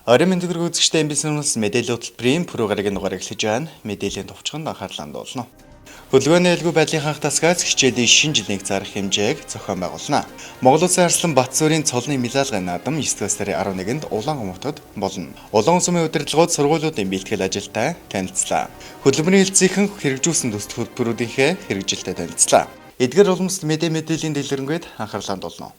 Орой мэндгэр үзэгчтэй бизнес мэдээлэл хөтөлбөрийн програмын дугаарыг эхлэж байна. Мэдээллийн товчхонд анхаарлаа хандуулна. Хөдөлгөөний аюулгүй байдлын хангалтасгаас хичээлийн шинэ жилийн зарах хэмжээг зохион байгуулна. Монгол Улсын Арслан Батцуурийн цолны мэлалгын наадам 9 сарын 11-нд Улаанбаатарт болно. Улаан сумын удирдлагууд сургуулиудын бэлтгэл ажилтай танилцлаа. Хөдөлмөрийн хэлцээхэн хэрэгжүүлсэн төсөл хөтөлбөрүүдийнхээ хэрэгжилтэд танилцлаа. Эдгээр улмс мэдээллийн дэлгэрэнгээд анхаарлаа хандуулна.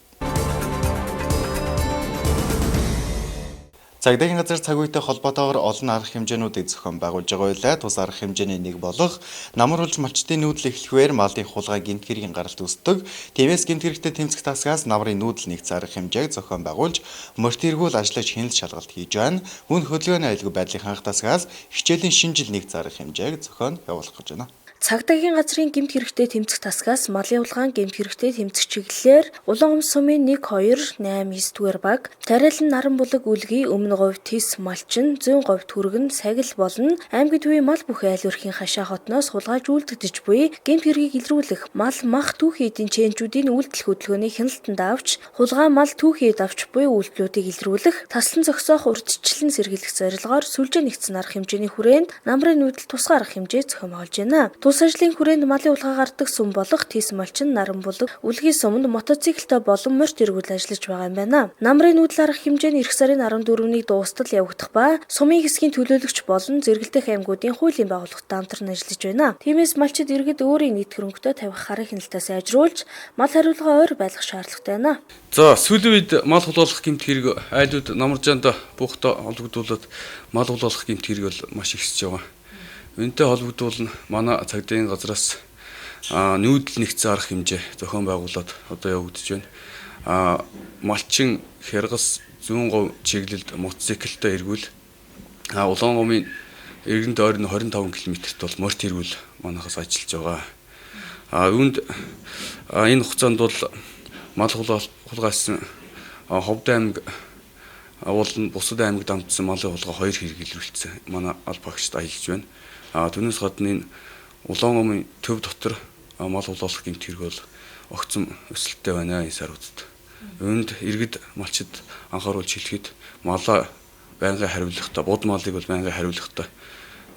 Цагдаагийн газар цаг үетэй холбоотойгоор олон арга хэмжээнүүдийг зохион байгуулж байгаа байлаа. Тус арга хэмжээний нэг болох намар улж малчтын нүүдэл эхлэхээр малын хулгай гэмт хэргийн гаралт үүсдэг. Тиймээс гэмт хэрэгтэй тэмцэх тасгаас намрын нүүдэл нэгц арга хэмжээг зохион байгуулж мөрт эргүүл ажиллаж хяналт шалгалт хийж байна. Мөн хөдөлгөөний аюулгүй байдлын хангалтасгаас хичээлийн шинэ жил нэгц арга хэмжээг зохион явуулах гэж байна. Цагдаагийн газрын гэмт хэрэгтэй тэмцэх тасгаас малын улгаан гэмт хэрэгтэй тэмцэх чиглэлээр Улаан сумын 1, 2, 8, 9-р баг, Тариалан наран булаг үлгий өмнө говь тис малчин, зүүн говь түргэн сагил болно. Аймгийн төвийн мал бүхий айл өрхийн хашаа хотноос хулгайж үлдэгдэж буй гэмт хэргийг илрүүлэх мал мах түүхий эдийн чэнчүүдийн үйлдэл хөдөлгөөний хяналтанд авч хулгай мал түүхийд авч буй үйлдэлүүдийг илрүүлэх таслан зогсоох урьдчилан сэргийлэх зорилгоор сүлжээ нэгдсэн арга хэмжээний хүрээнд намрын нүүдэл тусгай арга хэмжээ зохион байгуулж байна. Тус ажлын хүрээнд малын улгаа гардаг сум болох тис малчин наран булаг үлгий сумд мотоциклтэй болон морьт эргүүл ажиллаж байгаа юм байна. Намрын нүүдэл арга хэмжээ нь эх сарын 14-ний дуустал явагдах ба сумын хэсгийн төлөөлөгч болон зэрэгэлдэх аймагуудын хуулийн байгууллагатай хамтран ажиллаж байна. Тиймээс малчид иргэд өөрийн нийт хөрөнгөтэй тавих хараа хяналтаа сайжруулж мал хариулгаа ойр байлгах шаардлагатай байна. За сүүлийн үед мал хулгайлах гэмт хэрэг айлууд намаржаанд буухтай холбогдуулаад мал хулгайлах гэмт хэрэг бол маш ихсэж байгаа. Үүнтэй холбогдуулна манай цагдаагийн газраас нүүдэл нэгцэн арга хэмжээ зохион байгуулад одоо явагдаж байна. Малчин хяргас зүүн говь чиглэлд мотоциклтэй эргүүл Улаан гомын эргэнд ойрны 25 км-т бол морьт эргүүл манайхаас ажиллаж байгаа. Үүнд энэ хугацаанд бол мал хулгайсан Ховд аймаг болон бусад аймагт дамжсан малын хулгай 2 хэрэг илрүүлсэн. Манай аль багшд аялж байна. Түүнээс гадна энэ Улаан гомын төв дотор мал хулгайлах гэмт хэрэг бол огцом өсөлттэй байна энэ саруудад. Үүнд иргэд малчид анхааруулж хэлэхэд малаа байнгын хариулахтай, бод малыг бол байнгын хариулахтай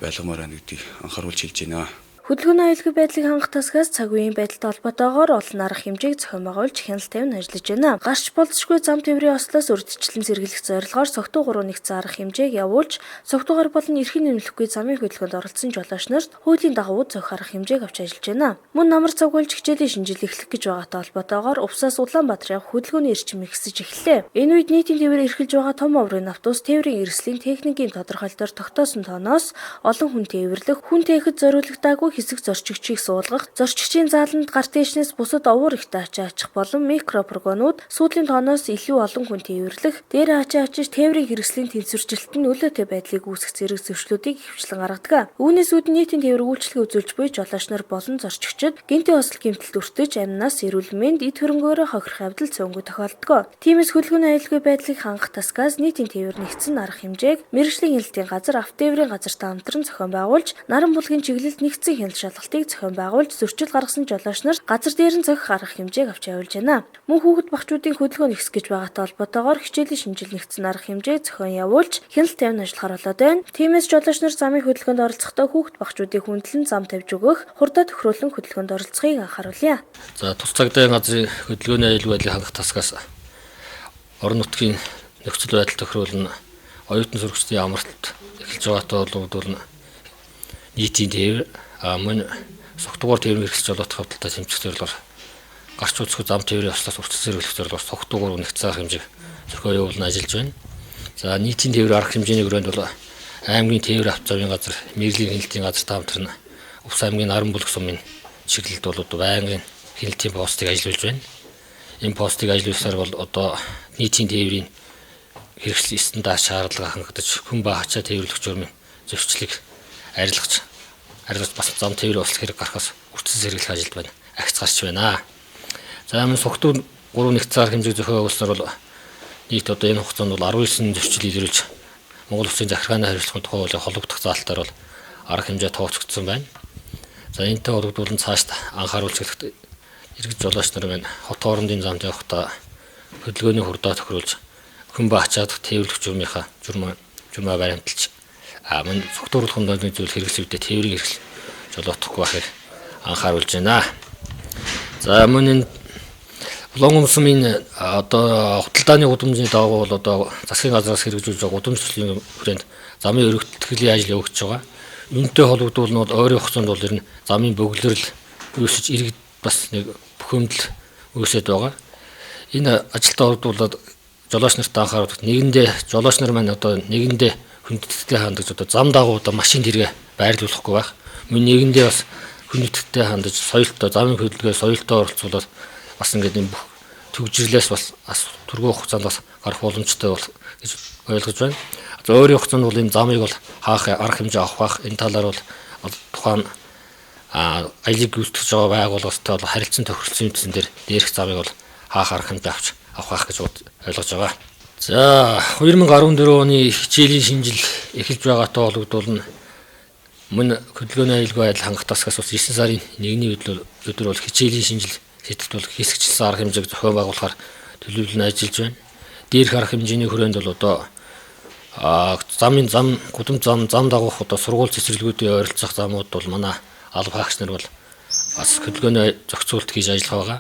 байлгамаар байна гэдгийг анхааруулж хэлж байна. Хөдөлгөөний аюулгүй байдлыг хангах тасгаас цаг үеийн байдалтай холбоотойгоор олон арга хэмжээг зохион байгуулж хяналт тавин ажиллаж байна. Гарч болзошгүй зам тээврийн ослоос урьдчилан сэргийлэх зорилгоор Согтуу 3 нэгцэн арга хэмжээг явуулж, Согтуугаар болон эрхийн нэмэлтгүй замын хөдөлгөөнд оролцсон жолооч нарт хуулийн дагуу зохих арга хэмжээг авч ажиллаж байна. Мөн намар цагуулж хичээлийн шинэ жил эхлэх гэж байгаатай холбоотойгоор Увсаас Улаанбаатар явах хөдөлгөөний эрчим ихсэж эхэллээ. Энэ үед нийтийн тээвэр эрхэлж байгаа том оврын автобус тээврийн эрслийн техникийн тодорхойлолтоор тогтоосон тооноос олон хүн тээвэрлэх, хүн тээхэд зориулагдаагүй хэсэг зорчигчийг суулгах, зорчигчийн зааланд гар тээшнээс бусад овуур ихтэй ачаа ачих болон микропрогонууд сүүлийн тооноос илүү олон хүн тээвэрлэх, дээр ачаа ачиж тээврийн хэрэгслийн тэнцвэржилт нь нөлөөтэй байдлыг үүсгэх зэрэг зөрчлүүдийг хөвчлэн гаргадаг. Үүнээс үүдэн нийтийн тээврийн үйлчлэгээ үзүүлж буй жолооч нар болон зорчигчид гинтийн осол гэмтэлд өртөж амнаас эрүүл мэнд эд хөрөнгөөрөө хохирох явдал цөөнгүй тохиолддог. Тиймээс хөдөлгөөний аюулгүй байдлыг хангах тасгаас нийтийн тээвэр нэгдсэн арга хэмжээг мэргэжлийн хяналтын газар, автотээврийн газартай хамтран зохион байгуулж, наран булгийн чиглэлд нэгдсэн хяналт шалгалтыг зохион байгуулж, зөрчил гаргасан жолооч нарт газар дээр нь зохих арга хэмжээг авч явуулж байна. Мөн хүүхэд багчуудын хөдөлгөөн нэгсэх гэж байгаатай холбоотойгоор хичээлийн шинжил нэгдсэн арга хэмжээг зохион явуулж, хяналт тавин ажиллахаар болоод байна. Тиймээс жолооч нар замын хөдөлгөөнд оролцохдоо хүүхэд багчуудын хүндлэн зам тавьж өгөх, хурдаа төхрөөлөн хөдөлгөөнд оролцохыг анхааруулъя. За тус цагдаагийн газрын хөдөлгөөний аюулгүй байдлыг хангах тасгаас орон нутгийн нөхцөл байдал тохируулна, оюутан сурагчдын амралт эхэлж байгаатай холбогдуулна, нийтийн тээвэр мөн Согтуугаар тээврийн хэрэгсэж болоод хавталтай тэмцэх зорилгоор гарч үзэхгүй зам тээврийн ослоос урьдчилан сэргийлэх зорилгоор Согтуугаар нэгцэн арга хэмжээг зохион явуулна ажиллаж байна. За нийтийн тээврийн арга хэмжээний өрөөнд бол аймгийн тээвэр авто замын газар, мэргэжлийн хяналтын газартай хамтран Увс аймгийн наран булаг сумын чиглэлд бол одоо байнгын хяналтын постыг ажиллуулж байна. Энэ постыг ажиллуулсаар бол одоо нийтийн тээврийн хэрэгсэл стандарт шаардлага хангагдаж хүн ба хачаа тээвэрлэх журмын зөрчлийг арилгаж бас зам тээврийн ослох хэрэг гарахаас үрцэн сэргийлэх ажилд байна. Агц гарч байна. За мөн Согтуу 3 нэгцэн арга хэмжээг зохион байгуулснаар бол нийт одоо энэ хугацаанд бол 19 зөрчил илрүүлж Монгол Улсын захиргааны хариуцлагын тухай хуулийн холбогдох заалтаар бол арга хэмжээ тооцогдсон байна. За энэтэй холбогдуулан цаашд анхааруулж хэлэхэд иргэд жолооч нар маань хот хоорондын замд явахдаа хөдөлгөөний хурдаа тохируулж хүн баачаад тээвэрлэх журмаа баримталж мөн цогтууруулах хонdoodны зүйл хэрэглэвдээ тээврийн хэрэгсэл жолоодохгүй байхыг анхааруулж байна. За мөн энэ Улаан умсмын одоо худалдааны гудамжны дагуу бол одоо засгийн газраас хэрэгжүүлж байгаа гудамж төслийн хүрээнд замын өргөтгөлийн ажил явагдаж байгаа. Үүнтэй холбогдуулнууд ойрын хугацаанд бол ер нь замын бөглөрл үүсэж иргэд бас нэг бухимдал үүсэж байгаа. Энэ ажилтай холбогдуулаад жолооч нарт анхааруулах нэгэндээ жолооч нар маань одоо нэгэндээ хүндэтгэлтэй хандаж одоо зам дагуудаа машин дэргээ байрлуулахгүй байх. Мөн нэгэндээ бас хүндэтгэлтэй хандаж соёлтой замын хөдөлгөөн соёлтой оролцуулаад бас ингээд энэ бүх төгжрлээс бас түргэн хугацаанд бас гарах боломжтой бол гэж ойлгож байна. За өөрийн хугацаанд бол энэ замыг бол хаах арга хэмжээ авах бах энэ талаар бол тухайн аялыг гүйцэтгэж байгаа байгууллагатай бол харилцан тохиролцсон юмсан дээр дээрх замыг бол хаах арга хэмжээ авах бах гэж ойлгож байгаа. За 2014 оны хичээлийн шинжил эхэлж байгаатай холбогдуулна мөн хөдөлгөөний аюулгүй байдал хангах тасгаас бас 9 сарын 1-ний өдөр бол хичээлийн шинжил сэтгэл хэсэгчлсэн арга хэмжээг зохион байгуулахаар төлөвлөн ажиллаж байна. Дээрх арга хэмжээний хүрээнд бол одоо зам дагуух одоо сургууль цэцэрлэгүүдийн ойролцоох замууд бол манай алба хаагч нар бол бас хөдөлгөөний зохицуулт хийж ажиллах байгаа.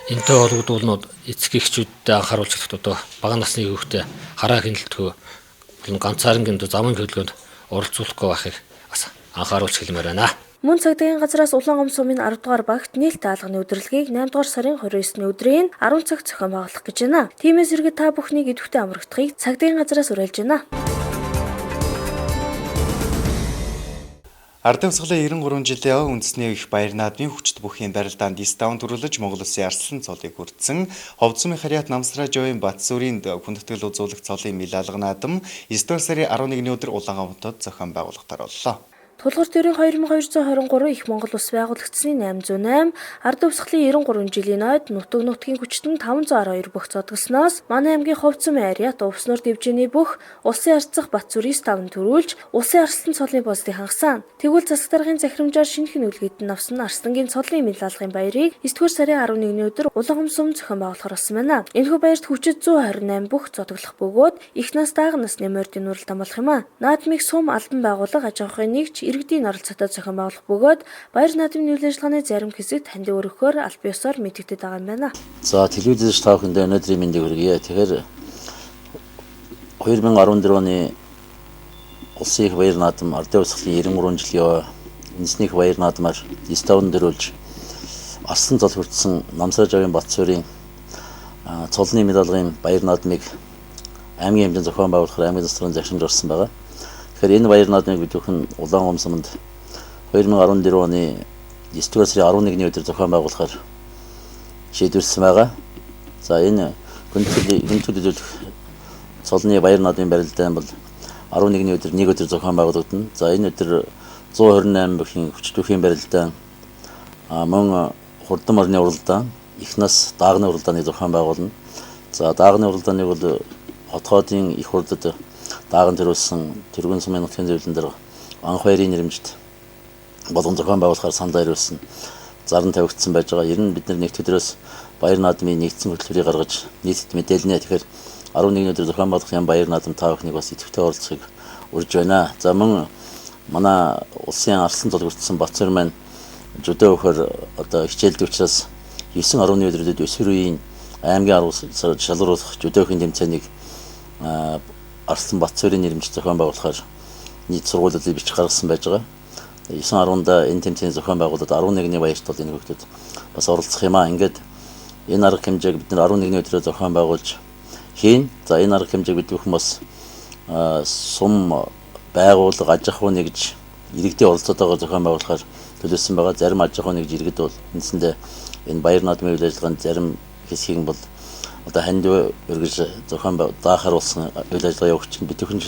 Энэтэй холбогдуулнууд эцэг эхчүүдтэй анхааруулж хэлэхэд одоо бага насны хүүхдээ хараа хяналтгүй болон ганцаарнгийн замын хөдөлгөөнд оролцуулахгүй байхыг бас анхааруулж хэлмээр байна. Мөн цагдаагийн газраас Улаан умсмын 10 дугаар багт нээлттэй алганы өдрөлгийг 8 дугаар сарын 29-ны өдрийн 10 цагт зохион байгуулах гэж байна. Тиймээс иргэд та бүхнийг идэвхтэй амрагдахыг цагдаагийн газраас уриалж байна. Ардын Усгалын 93 жилийн үндэсний их баяр наадмын хүчит бүхийн барилдаанд дистаун төрүүлж Монгол Улсын арслан цолыг хүртсэн Ховцмын Харьяат Намсраа Жовын Батсүрийн хүндэтгэл үзүүлэх цолын мэл алга наадам 9 дугаар сарын 11-ний өдөр Улаангаавтад зохион байгуулагдаар боллоо. Тулгуур төвийн 2223 их Монгол Улс байгуулагдсны 808, Ардын Усгалын 93 жилийн ойд нутгийн хүчтэн 512 бүх цодголсноос манай аймгийн Ховцмын Харьяат Увснуур дэвжээний бүх улсын арцах Батсүрийн ставн төрүүлж улсын арслан цолын босдыг хангасан. Тэгвэл засаг даргын захирамжаар шинэхэн үлгэдэн авсан арслангийн цолын мэл алгын баярыг 9-р сарын 11-ний өдөр Улаан умсмд зохион байгуулахар болсон байна. Энэхүү баярт хүчит 128 бүх цодголох бөгөөд их нас дага насны мордын уралдаан болох юм а. Наадмыг сум албан байгууллага аж ахуйн нэгж иргэдийн оролцоотой зохион байгуулах бөгөөд баяр наадмын үйл ажиллагааны зарим хэсэг танд өргөхөөр аль биесээр мэдэгдэж байгаа юм байна. За телевизэж та бүхэндээ өнөөдрийн мэндийг хүргье. Тэгэхээр 2014 оны улсын их баяр наадам Ардын Усгалын 93 жилийн үндэсний их баяр наадмаар дистаун дөрүүлж арслан цол хүртсэн Намсраа Жовын Батсүрийн цолны медалгын баяр наадмыг аймгийн хэмжээнд зохион байгуулахаар аймгийн засгийн захирамж орсон байгаа. Тэгэхээр энэ баяр наадмыг бид бүхэн Улаан умсманд 2014 оны 9-р сарын 11-ний өдөр зохион байгуулахаар шийдвэрлсэн байгаа. За энэ хүндэтгэл үзүүлэх цолны баяр наадмын барилдаан бол 11-ний өдөр нэг өдөр зохион байгуулагдана. За энэ өдөр 128 бүхийн хүчит бүхийн барилдаан мөн хурдан орны уралдаан, их нас даагны уралдааныг зохион байгуулна. За даагны уралдааныг бол хотгоодын их хурлад дааган төрүүлсэн тэргүүн сумын нутгийн зөвлөлөн дээр анх баярын нэрмжид болгон зохион байгуулахаар санал хариулсан зарын тавигдсан байж байгаа. Ер нь бид нэг өдрөөс баяр наадмын нэгдсэн хөтөлбөрийг гаргаж нийтэд мэдээлнэ. Тэгэхээр 11-ний өдөр зохион байгуулах юм баяр наадам та бүхнийг бас идэвхтэй оролцохыг урьж байна. За мөн манай улсын арслан цол хүртсэн Батсүр маань жүдөө өгөхөр одоо хичээлд учраас 9-10-ны өдрүүдэд өсвөрийн аймгийн арга шалгаруулах жүдөөхийн тэмцээнийг Арслан Батсүрийн нэрмжид зохион байгуулахаар нийт сургуулиудыг бичих гаргасан байж байгаа. 9-10-нд энэ тэмцээний зохион байгуулалт 11-ний баярт бол энэ хүүхдүүд бас оролцох юм аа. Ингээд энэ арга хэмжээг бид нар 11-ний өдрөө зохион байгуулж хийн. За энэ арга хэмжээг бид бүхэн бас сум байгууллага аж ахуй нэгж иргэдийн оролцоотойгоор зохион байгуулахаар төлөвлөсөн байгаа. Зарим аж ахуй нэгж иргэд бол үндсэндээ энэ баяр наадмын үйл ажиллагаанд зарим хэсгийг бол одоо ханд өргөж зохион даахаар болсон үйл ажиллагаа явуулж бид бүхэн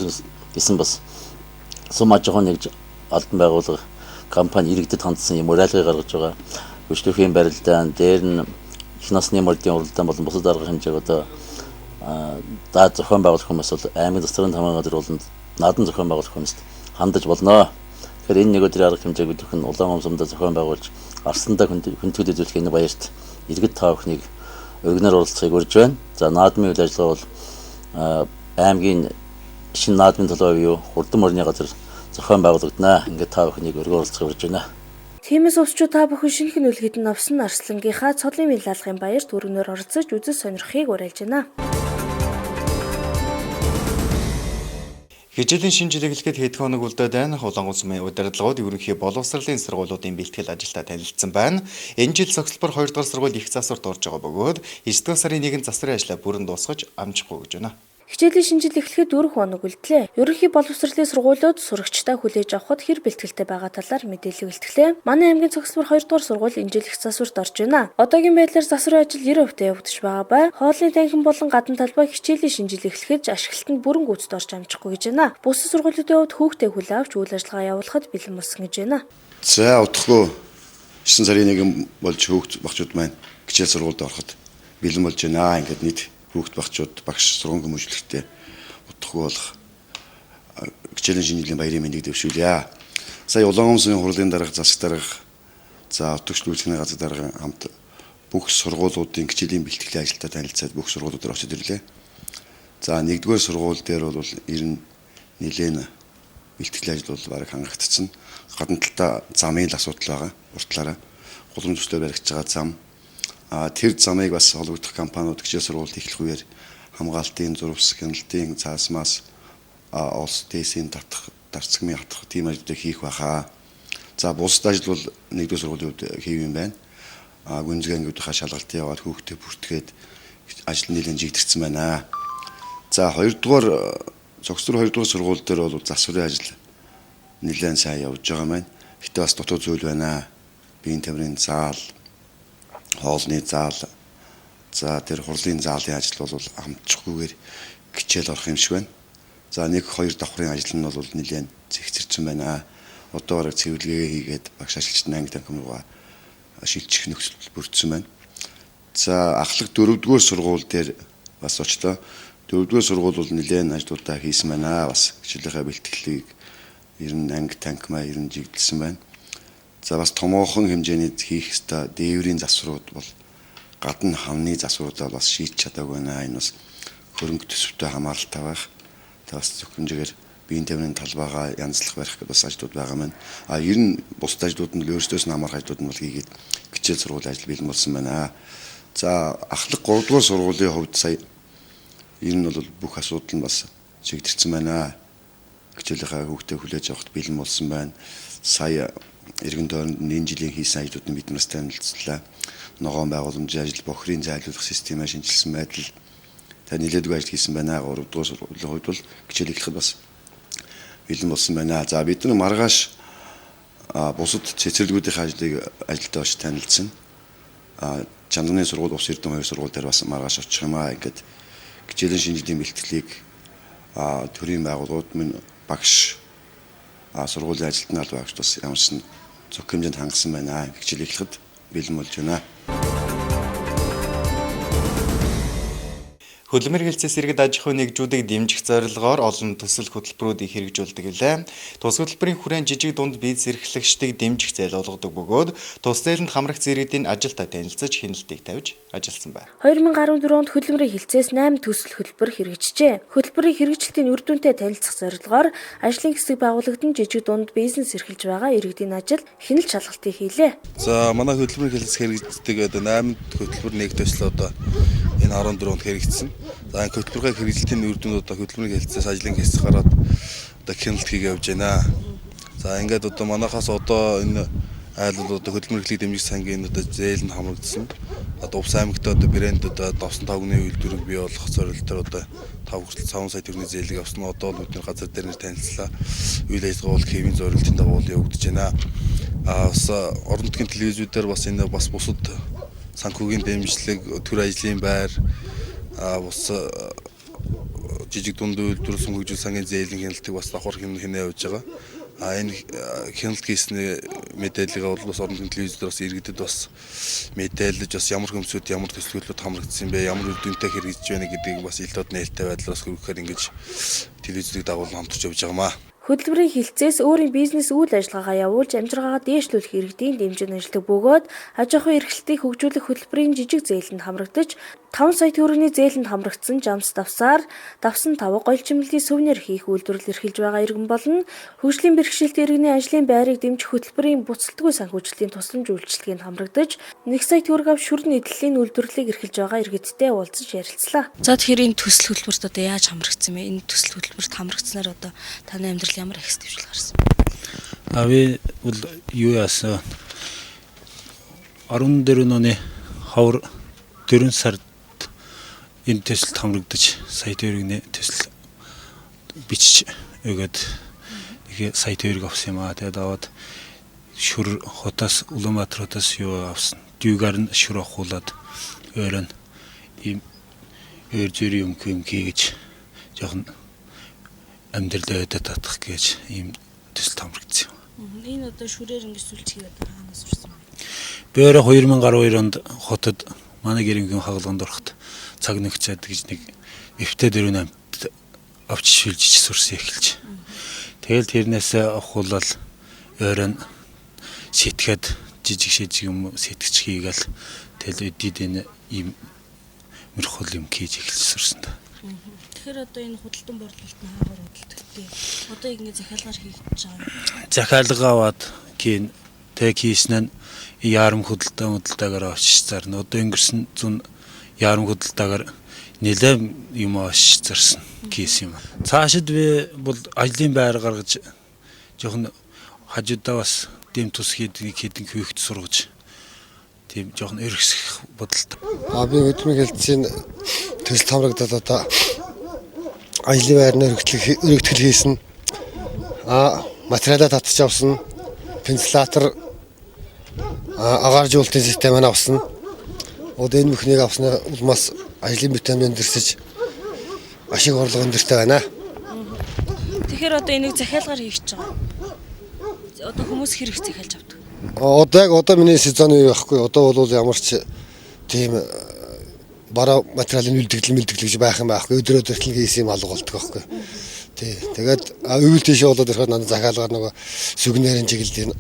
гэсэн бас сум аж ахуй нэгж албан байгууллага компани иргэдэд хандсан юм уриалгыг гаргаж байгаа. Хүчтэй барилдаан дээр нь их насны мордын уралдаан болон бусад арга хэмжээг одоо даад зохион байгуулах хүмүүс бол аймаг засгийн хамгаалалт газар болон наадам зохион байгуулах хүмүүст хандаж болно. Тэгэхээр энэ нэг өдрийн арга хэмжээг бид бүхэн Улаан умсманд зохион байгуулж арсландаа хүндэтгэл үзүүлэх энэ баярт иргэд та бүхнийг өргөнөөр оролцохыг урьж байна. За наадмын үйл ажиллагаа бол аймгийн шинэ наадмын төлөө юу хурдан мөрний газар зохион байгуулагдана. Ингээд та бүхнийг өргөн оролцох гэж байна. Тиймээс өвчтөө та бүхэн шинэ хөнөөлгөд нь авсан Арслангийнхаа цолын мэлалгын баярт өргөнөөр оролцож үзэл сонирхохыг уриалж байна. Хичээлийн шинэ жил эхлэхэд хэд хоног үлдээд байна. Улаангуй сумын удирдлагууд ерөнхий боловсролын сургуулиудын бэлтгэл ажилдаа танилцсан байна. Энэ жил цогцлбор 2 дахь сургууль их засварт орж байгаа бөгөөд 9 дахь сарын 1-нд засварын ажлаа бүрэн дуусгаж амжихгүй гэж байна. Хичээлийн шинэ жил эхлэхэд 4 хоног үлдлээ. Ерөнхий боловсролын сургуулиуд сурагчдаа хүлээж авахд хэр бэлтгэлтэй байгаа талаар мэдээлэл үлдгэлээ. Манай аймгийн цогцлбор 2 дугаар сургууль энэ жил их засварт орж байна. Одоогийн байдлаар засварын ажил 90% явагдаж байгаа ба хоолны танхим болон гадна талбай хичээлийн шинэ жил эхлэхэд ашиглалтанд бүрэн гүйцэд орж амжихгүй гэж байна. Бусад сургуулиудын хувьд хүүхдээ хүлээн авч үйл ажиллагаа явуулахад бэлэн болсон гэж байна. За удахгүй 9 сарын 1 болж хүүхд багчууд маань хичээл сургуульд ороход бэлэн болж байна. Ингээд нийт хүүхд багчууд багш сургууль хүмүүжлэгтэй удахгүй болох хичээлийн шинэ жилийн баярын мэндийг дэвшүүлье. Сая Улаангуй сумын хурлын дарга засаг дарга за өтгөчлүүлсний газар дарга хамт бүх сургуулиудын хичээлийн бэлтгэлийн ажилдаа танилцаад бүх сургуулиудаар очиж ирлээ. За 1-р сургууль дээр бол ер нь нэлээд бэлтгэлийн ажил бол бараг хангагдсан. Гадна талдаа замын л асуудал байгаа. Уртлаараа гулгын төслөөр баригдаж байгаа зам. Тэр замыг бас холбогдох компаниуд хичээл сургуульд эхлэх үеэр хамгаалтын, зурвас, хяналтын, цаасмаас улс дэсийн татах, дарцгмын хатах тийм ажлыг хийх байхаа. За бусад ажил бол 1-р сургуулийн хувьд хийв юм байна. Гүнзгий ангиудынхаа шалгалтыг яваад хүүхдээ бүртгээд ажил нэлээд жигдэрсэн байна. За 2-р цогцлбор 2-р сургууль дээр бол засварын ажил нэлээд сайн явж байгаа маань. Гэтэ бас дутуу зүйл байна. Биеийн тамирын заал, хоолны заал, за тэр хурлын заалын ажил бол амтчихгүйгээр хичээл орох юм шиг байна. За 1-2 давхрын ажил нь бол нэлээд зэгцэрсэн байна. Одоо бараг цэвэрлэгээ хийгээд багш ажилчид анги танхим руугаа шилжих нөхцөл бүрдсэн байна. За ахлах 4-р сургууль дээр бас очлоо. 4-р сургууль бол нэлээд ажлуудаа хийсэн байна. Бас хичээлийнхаа бэлтгэлийг ер нь анги танхимаа ер нь жигдэлсэн байна. За бас томоохон хэмжээний хийх ёстой дээврийн засварууд бол гадна хамны засваруудаа бас шийдэж чадаагүй байна. Энэ бас хөрөнгө төсөвтэй хамааралтай байх. Тэ бас зөвхөнжигээр биеийн тамирын талбайгаа янзлах барих гэдэг бас ажлууд байгаа маань. Ер нь бусад ажлууд нь өөрсдөөс нь хамаарх ажлууд нь бол хийгээд хичээл сургуулийн ажил бэлэн болсон байна. За ахлах 3-р сургуулийн хувьд сая ер нь бол бүх асуудал нь бас чигдэрсэн байна. Хичээлийнхаа хүүхдээ хүлээж авахд бэлэн болсон байна. Сая иргэн тойронд энэ жилийн хийсэн ажлууд нь биднээс танилцлаа. Ногоон байгууламжийн ажил, бохирын зайлуулах системээ шинжилсэн байдал та нэлээдгүй ажил хийсэн байна. 3-р сургуулийн хувьд бол хичээл эхлэхэд бас бэлэн болсон байна. За бид нар маргааш бусад цэцэрлэгүүдийн ажлыг ажилдаа очиж танилцсан. Чандганы сургууль, Ус Эрдэнэ 2 сургууль дээр бас маргааш очих юм аа. Ингээд хичээлийн шинэ жилийн бэлтгэлийг төрийн байгууллагууд минь багш сургуулийн ажилтны аль багш бас ямарсан зөв хэмжээнд хангасан байна. Хичээл эхлэхэд бэлэн болж байна. Хөдөлмөр хэлцээс иргэд аж ахуйн нэгжүүдийг дэмжих зорилгоор олон төсөл хөтөлбөрүүдийг хэрэгжүүлдэг гэлээ. Тус хөтөлбөрийн хүрээнд жижиг дунд бизнес эрхлэгчдийг дэмжих зээл олгодог бөгөөд тус зээлэнд хамрагц иргэдийн ажилдаа танилцаж хяналтыг тавьж ажилласан байна. 2014 онд хөдөлмөрийн хэлцээс 8 төсөл хөтөлбөр хэрэгжижээ. Хөтөлбөрийн хэрэгжилтийн үр дүнтэй танилцах зорилгоор ажлын хэсэг байгууллагад жижиг дунд бизнес эрхэлж байгаа иргэдийн ажил хяналт шалгалтыг хийлээ. За манай хөдөлмөрийн хэлцээс хэрэгждэг 8 хөтөлбөр нэг төсөл одоо энэ 14 онд хэрэгжсэн. За энэ хөтөлбөрийн хэрэгжилтийн үр дүнд одоо хөдөлмөрийн хэлцээс ажлын хэсэг гараад одоо хяналт хийгээ явж байна. За ингээд одоо манайхаас одоо энэ айлууд одоо хөдөлмөр эрхлэлийг дэмжих сангийн одоо зээл нь хамрагдсан. Одоо Увс аймагт одоо брэнд одоо 5 тавгны үйлдвэрийг бий болгох зорилтоор одоо 5 хүртэл 5 сая төгрөгийн зээлийг авсан. Одоо бол бидний газар дээр нэр танилцлаа. Үйл ажиллагаа бол хэвийн зорилтын дагуу явагдаж байна. Бас орон нутгийн телевизүүдээр бас энэ бас бусад санхүүгийн дэмжлэг, төр ажлын байр, бас жижиг дунд үйлдвэр хөгжил сангийн зээлийн хяналтыг бас давхар хийнэ явж байгаа. Энэ хяналт хийсний мэдээллийг бол бас орон нутгийн телевизээр бас иргэдэд бас мэдээлж бас ямар хөмсөд ямар төсөлгөлөд хамрагдсан бэ, ямар үр дүнтэй хэрэгжиж байна гэдгийг бас ил дод нээлттэй байдлаас хөрвөхөөр ингэж телевизийг дагуулan хамтарч явж байгаамаа. Хөтөлбөрийн хилцээс өөрийн бизнес үйл ажиллагаагаа явуулж амжиргаагаа дээшлүүлэх иргэдийн дэмжин ажилладаг бөгөөд аж ахуйн эрхлэлтийг хөгжүүлэх хөтөлбөрийн жижиг зээлэнд хамрагдаж 5 сая төгрөгийн зээлэнд хамрагдсан жамс давсан тавга голчмлын сүвнэр хийх үйлдвэрлэл эрхэлж байгаа иргэн болон хөгжлийн бэрхшээлт иргэний ажлын байрыг дэмжих хөтөлбөрийн буцалтгүй санхүүжилтийн тусламж үйлчилгээнд хамрагдаж 1 сая төгрөг авч шүрэн нийтлэлийн үйлдвэрлэлийг эрхэлж байгаа иргэдтэй уулзаж ярилцлаа. За тэгэхээр энэ төсөл хөтөлбөрт одоо яаж хамрагдсан бэ? Энэ төсөл хөтөлбөрт хамрагдсанаар одоо таны амьдрал ямар их дэвшил гарсан бэ? Би бол юу яасан 14 оны хавар 4 сард энэ төсөлд хамрагдаж сая төгрөгийн төсөл бичиж өгөөд тэгээ сая төгрөг авсан юм аа. Тэгээд аваад шүр хотоос Улаанбаатар хотоос юу авсан. Дүүгээр нь шүр авахуулаад өөрөө ийм зүрх юм хийж жоохон амьдрал өдөө татах гэж ийм төсөл хамрагдсан юм. Энэ одоо шүрээр ингэ сүлжгийг одоо хаанаас сурсан бэ? Би өөрөө 2012 онд хотод манай гэрэнгийн хагалганд ороход цаг нэгцээд гэж нэг эвтэ 4-8 авч шилжиж сурсан эхэлж. Тэгэл тэрнээс авахуулаад өөрөө сэтгээд жижиг юм сэтгэж хийгээл тэгэл өдид энэ ийм мөрхөл юм хийж эхэлж сурсан та. Тэгэхээр одоо энэ худалдан борлуулалт нь хаагаар худалддаг тий. Одоо ингэ захиалгаар хийж байгаа. Захиалга аваад хийн тэг хийснэ ярам худалдаагаар очиж зарна. Одоо өнгөрсөн 100 ярам худалдаагаар нэлээд юм очиж зарсан кейс юм. Цаашид би бол ажлын байр гаргаж жоохон хажуудаа бас дэм тус хийдэг хөвгт сургаж тийм жоохон өргөсөх бодолтой. Би хөдөлмөрийн хэлтсийн төсөл хамрагдаад одоо ажлын байрны өргөтгөл хийсэн. Материалаа татчих авсан. Вентилятор агааржуулалтын системийг авсан. Одоо энэ бүхнийг авснаа улмаас ажлын бүтээнд өндөрсөж ашиг орлого өндөртэй байна. Тэгэхээр одоо энийг захиалгаар хийж байгаа. Одоо хүмүүс хэрэг захиалж авдаг. Одоо миний сезон үе байхгүй. Одоо бол ямар ч тийм бараа материалын үлдэгдэл гэж байх юм байхгүй. Өдрөө төртөл хийсэн юм алга болдог байхгүй. Тий. Тэгээд өвөл тийш болоод ирэхэд надад захиалгаар нөгөө сүгнэрийн чиглэл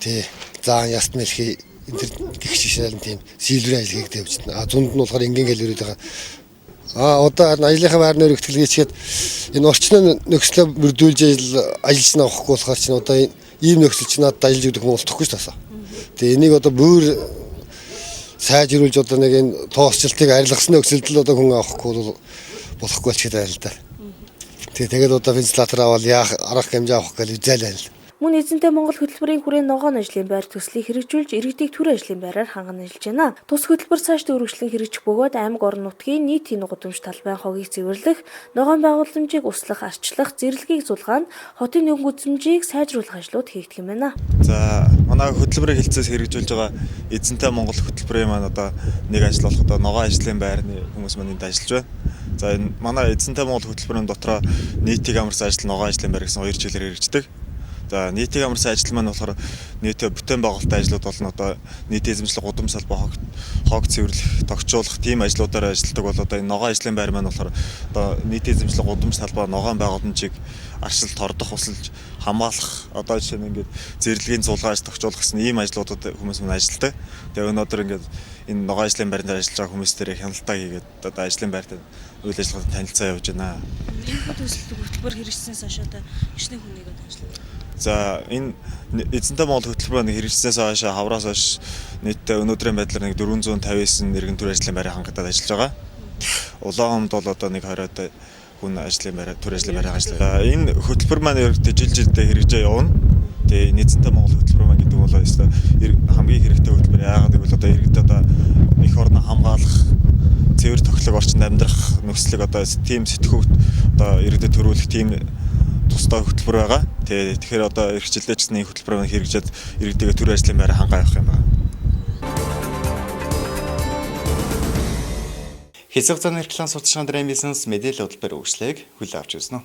тий. Заан яст мэлхий энэ гих шишээл тийм сэлбэр ажил хийгдэж явж байна. Зунд нь болохоор энгийн гэлэрүүд байгаа. Одоо ажлынхаа байрны өргөтгөл хийчихэд энэ орчны нөхцөлөө бүрдүүлж ажилч нь авахгүй болохоор чинь одоо ийм нөхцөл чинь надад ажиллаж өгөх юм болтохгүй шүү дээ. Тэгээ энийг одоо бүр сайжруулж одоо нэг энэ тоосчлтыг арилгасан нөхцөлд л одоо хүн авахгүй болохгүй болчиход байна л да. Тэгээд одоо вентилятор аваад яах арга хэмжээ авах гэж үзээлээ л. Мөн эзэнтэй Монгол хөтөлбөрийн хүрээнд ногоон ажлын байр төслийг хэрэгжүүлж иргэдийг төр ажлын байраар ханган ажиллаж байна. Тус хөтөлбөр цаашдаа үргэлжлэн хэрэгжих бөгөөд аймаг орон нутгийн нийтийн гудамж талбайн хогийг цэвэрлэх, ногоон байгууламжийг услах, арчлах, зэрлэгийг зулгаан, хотын нөхөн гудамжийг сайжруулах ажлууд хийгдэх юм байна. За манай хөтөлбөрийн хилцээс хэрэгжүүлж байгаа эзэнтэй Монгол хөтөлбөрийн маань одоо нэг ажил болох одоо ногоон ажлын байрны хүмүүс маань энд ажиллаж байна. За энэ манай эзэнтэй Монгол хөтөлбөрийн дотроо нийтийг амарсан ажил ногоон ажлын байр гэсэн 2 жилээр хэрэгждэг. За нийтийг амарсан ажил маань болохоор нийтээ бүтээн байгуулалтын ажлууд болно. Одоо нийтийн эзэмшлэг гудамж салбар хог цэвэрлэх, тогтчуулах тийм ажлуудаар ажилладаг бол одоо энэ ногоон ажлын байр маань болохоор одоо нийтийн эзэмшлэг гудамж салбар ногоон байгууламжийг аршил тордох, усалж хамгаалах одоо жишээ нь ингээд зэрлэгийн зулгааж тогтчуулах гэсэн ийм ажлуудад хүмүүс мань ажилладаг. Тэгээ өнөөдөр ингээд энэ ногоон ажлын байранд ажиллаж байгаа хүмүүс дээр хяналтаа хийгээд одоо ажлын байрт үйл ажиллагаанд танилцаа явуулж байна. Энэ төсөл хөтөлбөр хэрэгжснээс хойш одоо ичнэ хүнийг ажилладаг. За энэ эзэнтэй Монгол хөтөлбөр хэрэгжснээс хойш хавраас хойш нийтдээ өнөөдрийн байдлаар нэг 459 нэргэн төр ажлын байраа хангагдаад ажиллаж байгаа. Улаан хомд бол одоо нэг 20-од хүн ажлын байраа төр ажлын байраа ажиллаа. Энэ хөтөлбөр маань жилдээ хэрэгжээ явна. Тэгээ эзэнтэй Монгол хөтөлбөр маань гэдэг бол хамгийн хэрэгтэй хөтөлбөр. Яагаад гэвэл одоо иргэд одоо их орноо хамгаалах, цэвэр тохилог орчинд амьдрах нөхцөлийг одоо тийм сэтгүүгт одоо иргэдэд төрүүлэх тийм тусдаа хөтөлбөр байгаа. Тэгэхээр одоо эх жилдээ ч гэсэн хөтөлбөр маань хэрэгжээд иргэдэд төр ажлын байраа хангаа явах юм байна. Хэсэг зан реклам судалгааны бизнес мэдээлэл хөтөлбөр өгшлийг хүлээн авч ирсэн.